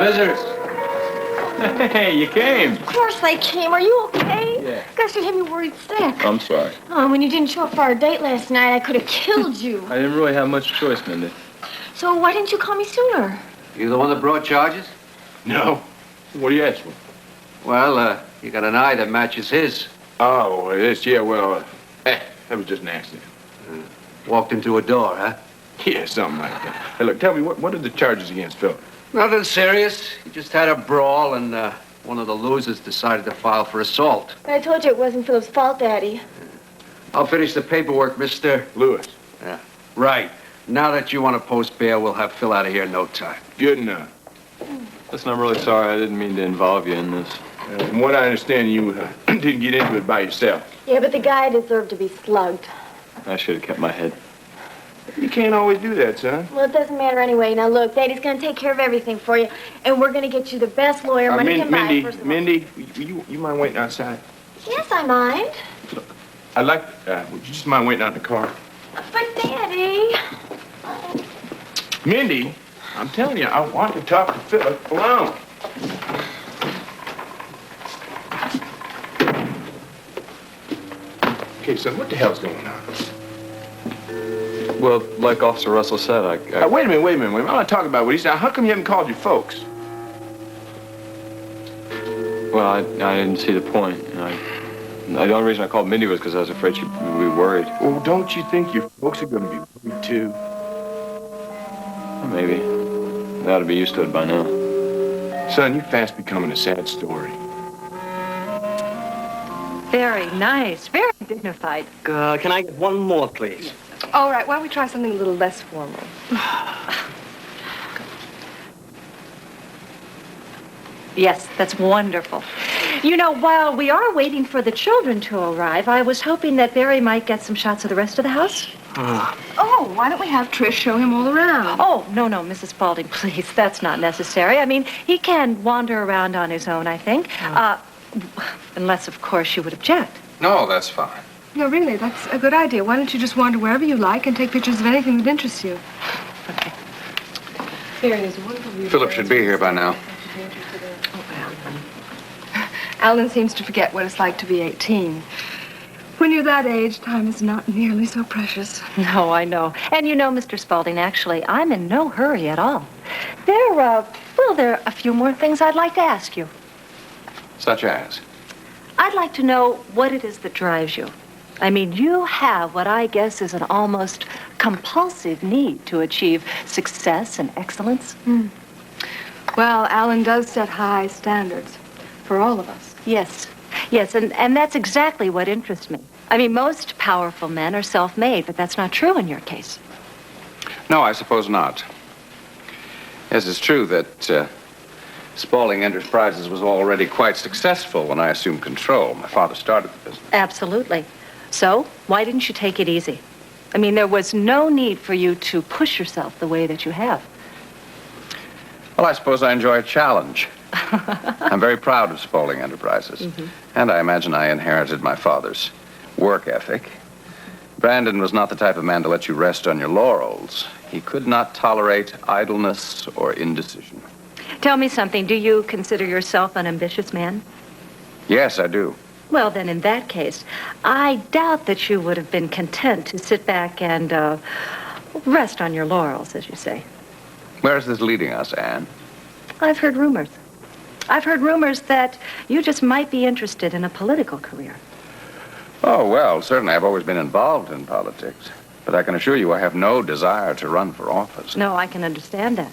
visitors. Hey, you came. Of course I came. Are you okay? Yeah. Gosh, you had me worried sick. I'm sorry. Oh, when you didn't show up for our date last night, I could have killed you. I didn't really have much choice, Mindy. So why didn't you call me sooner? You the one that brought charges? No. What are you asking? Well, you got an eye that matches his. Oh, yeah, well, that was just an accident. Walked into a door, huh? Yeah, something like that. Hey, look, tell me, what are the charges against Phillip? Nothing serious. He just had a brawl, and one of the losers decided to file for assault. I told you it wasn't Philip's fault, Daddy. I'll finish the paperwork, Mr. Lewis. Yeah, right. Now that you want to post bail, we'll have Phil out of here in no time. Good enough. Listen, I'm really sorry. I didn't mean to involve you in this. From what I understand, you didn't get into it by yourself. Yeah, but the guy deserved to be slugged. I should have kept my head. You can't always do that, son. Well, it doesn't matter anyway. Now, look, Daddy's going to take care of everything for you, and we're going to get you the best lawyer money can buy, first of all. Mindy, you mind waiting outside? Yes, I mind. I'd like, would you just mind waiting out in the car? But, Daddy... Mindy, I'm telling you, I want to talk to Phillip alone. Okay, son, what the hell's going on? Well, like Officer Russell said, I... Wait a minute. I'm not talking about what he said. How come you haven't called your folks? Well, I didn't see the point. The only reason I called Mindy was because I was afraid she'd be worried. Well, don't you think your folks are going to be worried, too? Well, maybe. They ought to be used to it by now. Son, you're fast becoming a sad story. Very nice. Very dignified. Can I get one more, please? All right, why don't we try something a little less formal? Yes, that's wonderful. You know, while we are waiting for the children to arrive, I was hoping that Barry might get some shots of the rest of the house. Oh, why don't we have Trish show him all around? Oh, no, Mrs. Spaulding, please. That's not necessary. I mean, he can wander around on his own, I think. Unless, of course, you would object. No, that's fine. No, really, that's a good idea. Why don't you just wander wherever you like and take pictures of anything that interests you? Okay. Phillip should be here by now. Alan seems to forget what it's like to be 18. When you're that age, time is not nearly so precious. No, I know. And you know, Mr. Spaulding, actually, I'm in no hurry at all. There are a few more things I'd like to ask you. Such as? I'd like to know what it is that drives you. I mean, you have what I guess is an almost compulsive need to achieve success and excellence. Well, Alan does set high standards for all of us. Yes, and that's exactly what interests me. I mean, most powerful men are self-made, but that's not true in your case. No, I suppose not. Yes, it's true that Spaulding Enterprises was already quite successful when I assumed control. My father started the business. Absolutely. So, why didn't you take it easy? I mean, there was no need for you to push yourself the way that you have. Well, I suppose I enjoy a challenge. I'm very proud of Spaulding Enterprises. And I imagine I inherited my father's work ethic. Brandon was not the type of man to let you rest on your laurels. He could not tolerate idleness or indecision. Tell me something. Do you consider yourself an ambitious man? Yes, I do. Well, then, in that case, I doubt that you would have been content to sit back and rest on your laurels, as you say. Where is this leading us, Anne? I've heard rumors. I've heard rumors that you just might be interested in a political career. Oh, well, certainly I've always been involved in politics. But I can assure you I have no desire to run for office. No, I can understand that.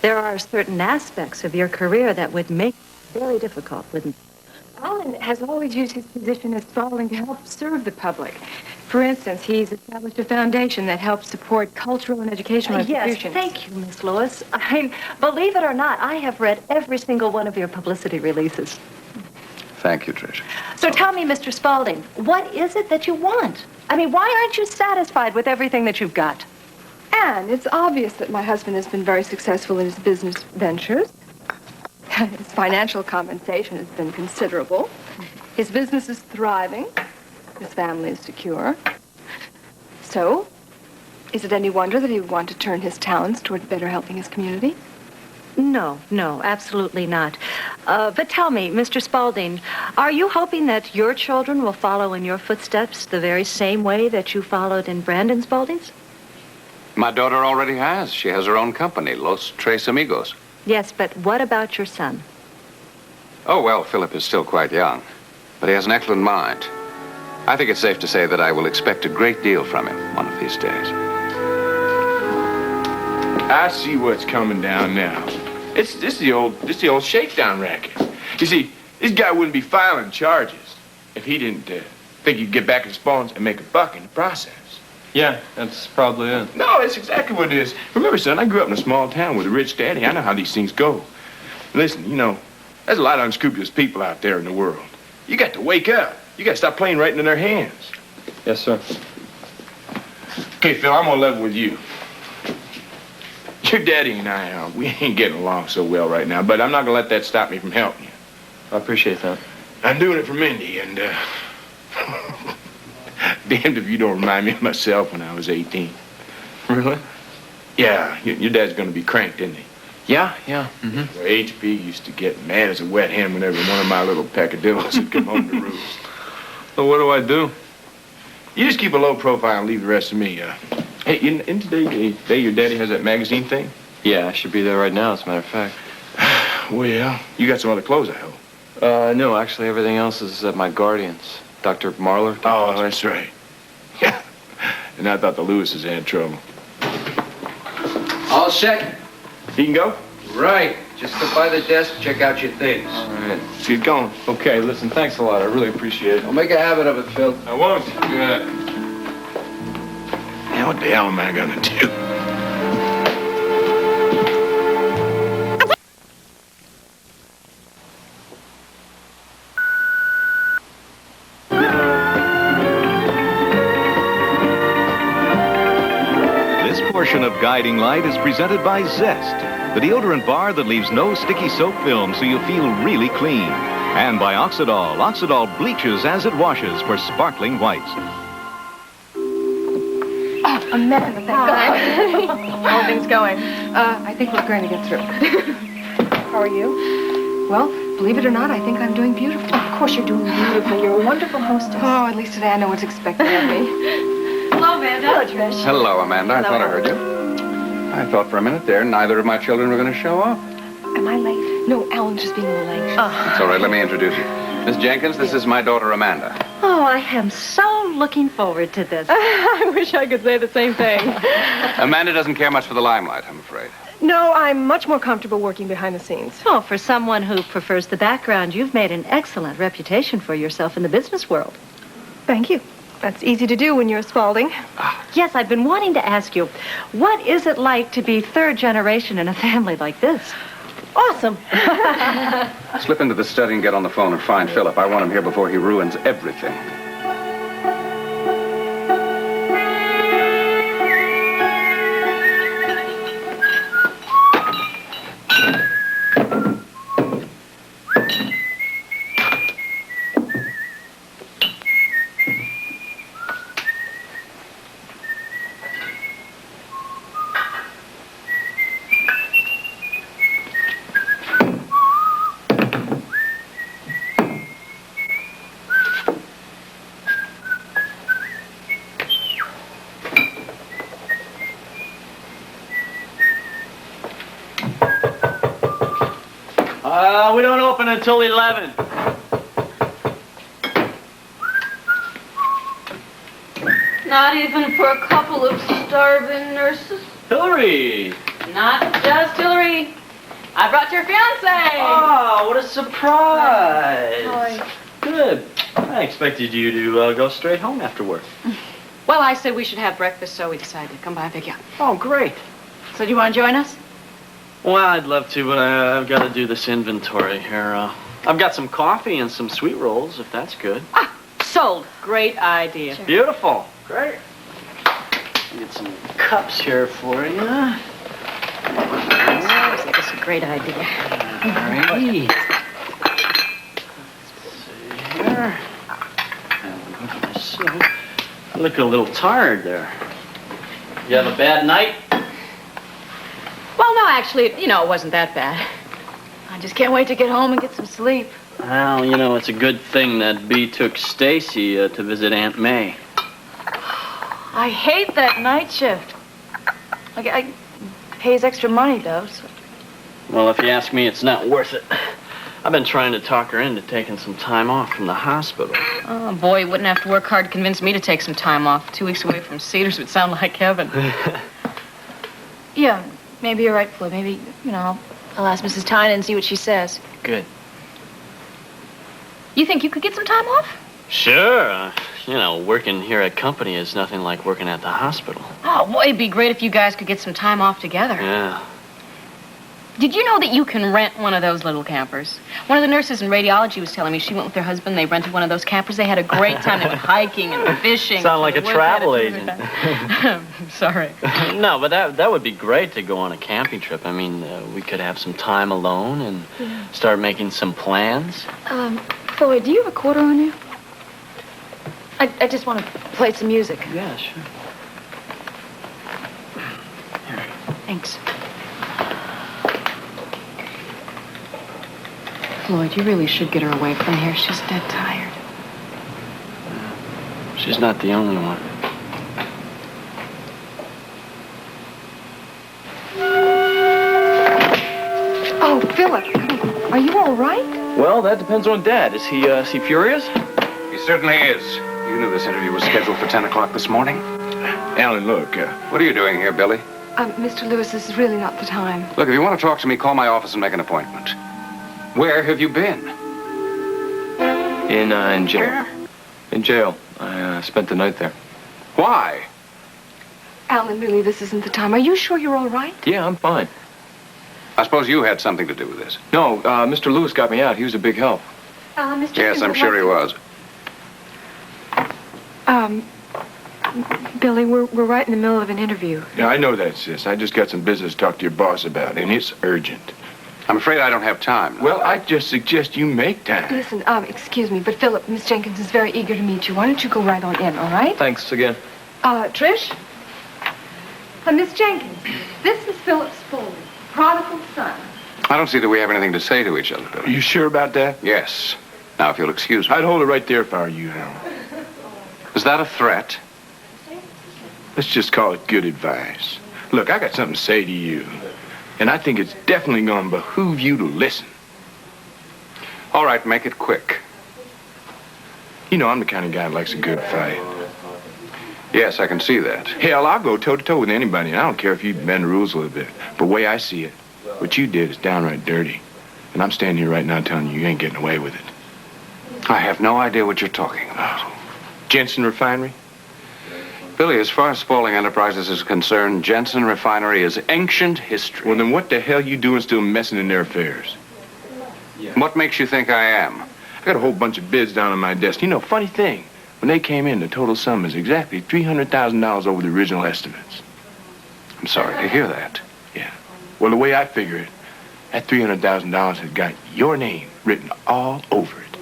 There are certain aspects of your career that would make it very difficult, wouldn't it? Alan has always used his position as Spaulding to help serve the public. For instance, he's established a foundation that helps support cultural and educational institutions. Yes, thank you, Miss Lewis. I mean, believe it or not, I have read every single one of your publicity releases. Thank you, Trish. So tell me, Mr. Spaulding, what is it that you want? I mean, why aren't you satisfied with everything that you've got? And it's obvious that my husband has been very successful in his business ventures. His financial compensation has been considerable. His business is thriving. His family is secure. So, is it any wonder that he would want to turn his talents toward better helping his community? No, absolutely not. But tell me, Mr. Spaulding, are you hoping that your children will follow in your footsteps the very same way that you followed in Brandon Spaulding's? My daughter already has. She has her own company, Los Tres Amigos. Yes, but what about your son? Oh, well, Philip is still quite young, but he has an excellent mind. I think it's safe to say that I will expect a great deal from him one of these days. I see what's coming down now. This is the old shakedown racket. You see, this guy wouldn't be filing charges if he didn't think he'd get back in Spaulding and make a buck in the process. Yeah, that's probably it. No, that's exactly what it is. Remember, son, I grew up in a small town with a rich daddy. I know how these things go. Listen, you know, there's a lot of unscrupulous people out there in the world. You got to wake up. You got to stop playing right into their hands. Yes, sir. Okay, Phil, I'm gonna level with you. Your daddy and I, we ain't getting along so well right now, but I'm not gonna let that stop me from helping you. I appreciate that. I'm doing it for Mindy, and, damned if you don't remind me of myself when I was 18. Really? Yeah, your dad's gonna be cranked, isn't he? Yeah. Mm-hmm. Well, HP used to get mad as a wet hen whenever one of my little peccadillos would come home to roost. So what do I do? You just keep a low profile and leave the rest to me. Hey, in today your daddy has that magazine thing? Yeah, I should be there right now, as a matter of fact. Well, you got some other clothes, I hope. No, actually, everything else is at my guardian's. Dr. Marler. Oh, that's right. Yeah. And I thought the Lewises had trouble. All set? He can go? Right. Just step by the desk, check out your things. All right. Let's get going. Okay, listen, thanks a lot. I really appreciate it. Don't make a habit of it, Phil. I won't. Good. Now, what the hell am I gonna do? This portion of Guiding Light is presented by Zest, the deodorant bar that leaves no sticky soap film so you feel really clean. And by Oxidol. Oxidol bleaches as it washes for sparkling whites. A method, thank God. How are things going? I think we're going to get through. How are you? Well, believe it or not, I think I'm doing beautiful. Of course you're doing beautiful. You're a wonderful hostess. Oh, at least today I know what's expected of me. Hello, Amanda. Hello, Trish. Hello, Amanda. I thought I heard you. I thought for a minute there neither of my children were going to show up. Am I late? No, Alan's just being a little anxious. It's all right. Let me introduce you. Miss Jenkins, this is my daughter, Amanda. Oh, I am so looking forward to this. I wish I could say the same thing. Amanda doesn't care much for the limelight, I'm afraid. No, I'm much more comfortable working behind the scenes. Oh, for someone who prefers the background, you've made an excellent reputation for yourself in the business world. Thank you. That's easy to do when you're a Spaulding. Yes, I've been wanting to ask you, what is it like to be third generation in a family like this? Awesome. Slip into the study and get on the phone and find Philip. I want him here before he ruins everything. We don't open until 11. Not even for a couple of starving nurses. Hillary! Not just Hillary. I brought your fiance. Oh, what a surprise! Hi. Good. I expected you to go straight home after work. Well, I said we should have breakfast, so we decided to come by and pick you up. Oh, great. So do you want to join us? Well, I'd love to, but I've got to do this inventory here. I've got some coffee and some sweet rolls, if that's good. Ah, sold. Great idea. Sure. Beautiful. Great. Get some cups here for you. Sounds like it's a great idea. Alrighty. Let's see here. So, I look a little tired there. You have a bad night? Well, No, actually, it wasn't that bad. I just can't wait to get home and get some sleep. Well, it's a good thing that Bea took Stacy to visit Aunt May. I hate that night shift. I pays extra money, though. So. Well, if you ask me, it's not worth it. I've been trying to talk her into taking some time off from the hospital. Oh, boy, you wouldn't have to work hard to convince me to take some time off. 2 weeks away from Cedars would sound like heaven. Yeah, maybe you're right, Floyd. Maybe, I'll ask Mrs. Tynan and see what she says. Good. You think you could get some time off? Sure. Working here at company is nothing like working at the hospital. Oh, boy, it'd be great if you guys could get some time off together. Yeah. Did you know that you can rent one of those little campers? One of the nurses in radiology was telling me she went with her husband. They rented one of those campers. They had a great time. They went hiking and fishing. Sound like a travel agent. Sorry. No, but that would be great to go on a camping trip. I mean, we could have some time alone and start making some plans. Floyd, do you have a quarter on you? I just want to play some music. Yeah, sure. Thanks. Floyd, you really should get her away from here. She's dead tired. She's not the only one. Oh, Philip, are you all right? Well, that depends on Dad. Is he furious? He certainly is. You knew this interview was scheduled for 10 o'clock this morning. Alan, look, What are you doing here, Billy? Mr. Lewis, this is really not the time. Look, if you want to talk to me, call my office and make an appointment. Where have you been? In jail. In jail. I spent the night there. Why? Alan, really, this isn't the time. Are you sure you're all right? Yeah, I'm fine. I suppose you had something to do with this. No, Mr. Lewis got me out. He was a big help. Mr. Yes, I'm sure he was. Billy, we're right in the middle of an interview. Yeah, I know that, sis. I just got some business to talk to your boss about, and it's urgent. I'm afraid I don't have time. Well, I just suggest you make time. Listen, excuse me, but Philip, Miss Jenkins is very eager to meet you. Why don't you go right on in, all right? Thanks again. Trish? Miss Jenkins, this is Philip Spaulding, prodigal son. I don't see that we have anything to say to each other, Are Billy. you sure about that? Yes. Now, if you'll excuse me. I'd hold it right there if I were you, Alan. Is that a threat? Let's just call it good advice. Look, I got something to say to you, and I think it's definitely going to behoove you to listen. All right, make it quick. I'm the kind of guy that likes a good fight. Yes, I can see that. Hell, I'll go toe-to-toe with anybody, and I don't care if you bend the rules a little bit. But the way I see it, what you did is downright dirty. And I'm standing here right now telling you ain't getting away with it. I have no idea what you're talking about. Jensen Refinery? Billy, as far as Spaulding Enterprises is concerned, Jensen Refinery is ancient history. Well, then what the hell you doing still messing in their affairs? What makes you think I am? I got a whole bunch of bids down on my desk. Funny thing, when they came in, the total sum is exactly $300,000 over the original estimates. I'm sorry to hear that. Yeah. Well, the way I figure it, that $300,000 has got your name written all over it.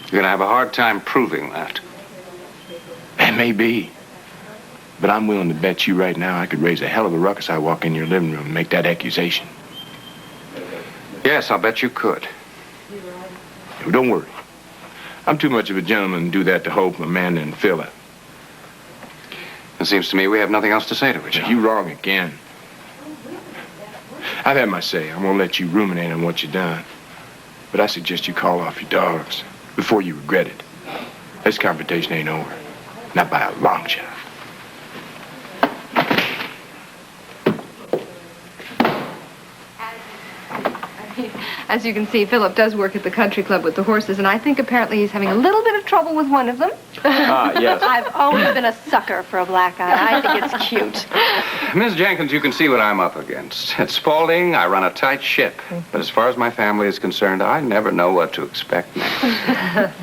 You're going to have a hard time proving that. That may be. But I'm willing to bet you right now I could raise a hell of a ruckus. I walk in your living room and make that accusation. Yes, I'll bet you could. Well, don't worry. I'm too much of a gentleman to do that to Hope, Amanda, and Phillip. It seems to me we have nothing else to say to each other. You're wrong again. I've had my say. I'm going to let you ruminate on what you've done. But I suggest you call off your dogs before you regret it. This confrontation ain't over. Not by a long shot. As you can see, Philip does work at the country club with the horses, and I think apparently he's having a little bit of trouble with one of them. Yes. I've always been a sucker for a black eye. I think it's cute. Miss Jenkins, you can see what I'm up against. At Spaulding, I run a tight ship. But as far as my family is concerned, I never know what to expect next.